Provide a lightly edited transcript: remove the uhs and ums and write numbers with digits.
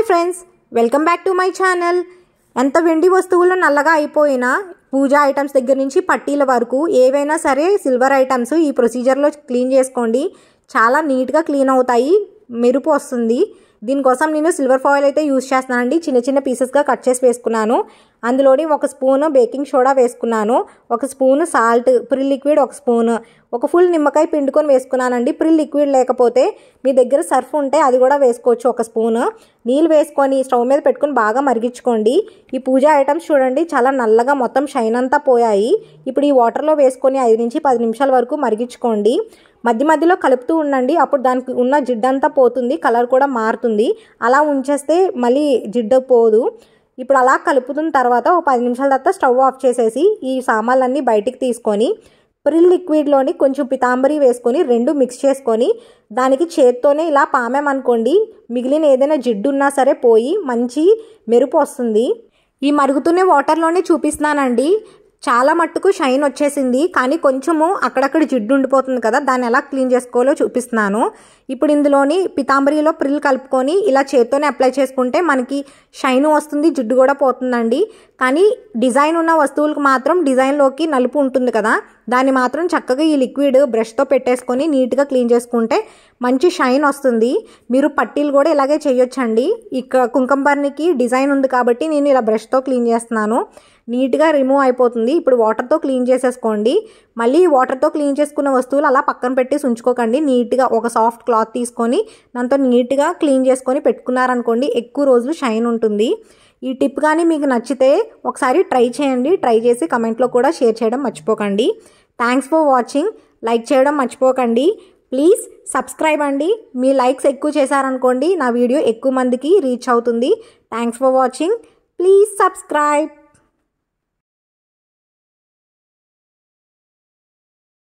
Hi friends, welcome back to my channel. ఎంత వెండి వస్తువులు నల్లగా అయిపోయినా పూజా ఐటమ్స్ దగ్గర నుంచి పట్టీల వరకు ఏవైనా సరే సిల్వర్ ఐటమ్స్ ఈ ప్రొసీజర్లో క్లీన్ చేసుకోండి. చాలా నీట్గా క్లీన్ అవుతాయి, మెరుపు వస్తుంది. దీనికోసం నేను సిల్వర్ ఫాయిల్ అయితే యూజ్ చేస్తున్నానండి. చిన్న చిన్న పీసెస్గా కట్ చేసి వేసుకున్నాను. అందులోని 1 స్పూన్ బేకింగ్ సోడా వేసుకున్నాను, 1 spoon salt, Pril liquid 1 spoon, 1 full నిమ్మకాయ పిండుకొని వేసుకున్నానండి. ప్రిల్ లిక్విడ్ లేకపోతే మీ దగ్గర సర్ఫ్ ఉంటే అది కూడా వేసుకోవచ్చు. 1 స్పూన్ నీళ్ళు వేసుకొని స్టవ్ మీద పెట్టుకొని బాగా మరిగించుకోండి. ఈ పూజా ఐటమ్స్ చూడండి చాలా నల్లగా మొత్తం షైన్ అంతా పోయాయి. ఇప్పుడు ఈ వాటర్లో వేసుకొని 5 నుంచి 10 నిమిషాల వరకు మరిగించుకోండి. మధ్య మధ్యలో కలుపుతూ ఉండండి, అప్పుడు దానికి ఉన్న జిడ్డంతా పోతుంది, కలర్ కూడా మారుతుంది. అలా ఉంచేస్తే మళ్ళీ జిడ్డు పోదు. ఇప్పుడు అలా కలుపుతున్న తర్వాత 10 నిమిషాల తర్వాత స్టవ్ ఆఫ్ చేసేసి ఈ సామాన్లన్నీ బయటికి తీసుకొని ప్రిల్ లిక్విడ్లోని కొంచెం పితాంబరి వేసుకొని 2 మిక్స్ చేసుకొని దానికి చేత్తోనే ఇలా పామేమనుకోండి, మిగిలిన ఏదైనా జిడ్డు ఉన్నా సరే పోయి మంచి మెరుపు వస్తుంది. ఈ మరుగుతున్న వాటర్లోనే చూపిస్తున్నానండి. చాలా మట్టుకు షైన్ వచ్చేసింది, కానీ కొంచెము అక్కడక్కడ జిడ్డు ఉండిపోతుంది కదా, దాన్ని ఎలా క్లీన్ చేసుకోవాలో చూపిస్తున్నాను. ఇప్పుడు ఇందులోని పితాంబరిలో ప్రిల్ కలుపుకొని ఇలా చేత్తోనే అప్లై చేసుకుంటే మనకి షైన్ వస్తుంది, జిడ్డు కూడా పోతుందండి. కానీ డిజైన్ ఉన్న వస్తువులకు మాత్రం డిజైన్లోకి నలుపు ఉంటుంది కదా, దాన్ని మాత్రం చక్కగా ఈ లిక్విడ్ బ్రష్తో పెట్టేసుకొని నీట్గా క్లీన్ చేసుకుంటే మంచి షైన్ వస్తుంది. మీరు పట్టీలు కూడా ఇలాగే చేయొచ్చండి. ఇక్కడ కుంకుమబర్నికి డిజైన్ ఉంది కాబట్టి నేను ఇలా బ్రష్తో క్లీన్ చేస్తున్నాను. నీట్గా రిమూవ్ అయిపోతుంది. ఇప్పుడు వాటర్తో క్లీన్ చేసేసుకోండి. మళ్ళీ వాటర్తో క్లీన్ చేసుకున్న వస్తువులు అలా పక్కన పెట్టేసి ఉంచుకోకండి. నీట్గా ఒక సాఫ్ట్ క్లాత్ తీసుకొని దాంతో నీట్గా క్లీన్ చేసుకొని పెట్టుకున్నారనుకోండి, ఎక్కువ రోజులు షైన్ ఉంటుంది. ఈ టిప్ కానీ మీకు నచ్చితే ఒకసారి ట్రై చేయండి. ట్రై చేసి కమెంట్లో కూడా షేర్ చేయడం మర్చిపోకండి. Thanks for watching. లైక్ చేయడం మర్చిపోకండి. ప్లీజ్ సబ్స్క్రైబ్ అండి. మీ లైక్స్ ఎక్కువ చేశారనుకోండి నా వీడియో ఎక్కువ మందికి రీచ్ అవుతుంది. Thanks for watching. Please subscribe.